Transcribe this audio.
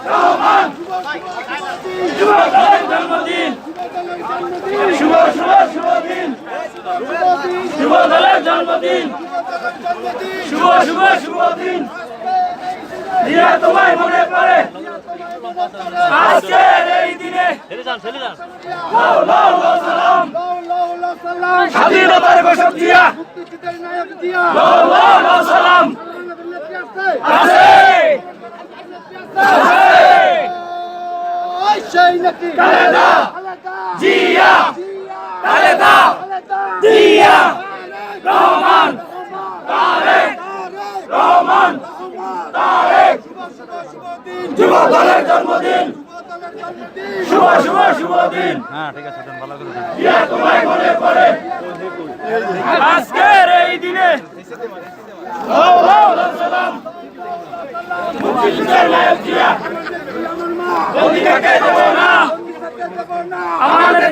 রহমান যুবদলের জন্মদিন শুভ শুভ শুভ দিন যুবদলের জন্মদিন শুভ শুভ শুভ দিন দিয়া তোমায় মনে পড়ে আজকের এই দিনে লাও লাও লাও সালাম স্বাধীনতার ঘোষক জিয়া লাও লাও লাও সালাম আছে খালেদা জিয়া খালেদা জিয়া রহমান তারেক রহমান তারেক যুবদলের জন্মদিন শুভ শুভ শুভ দিন। হ্যাঁ ঠিক আছে ভালো করে জিয়া তোমায় মনে পড়ে আজকের এই দিনে লাও লাও লাও সালাম মুক্তিযুদ্ধের নায়ক জিয়া অধিকারকে দেব না আমাদের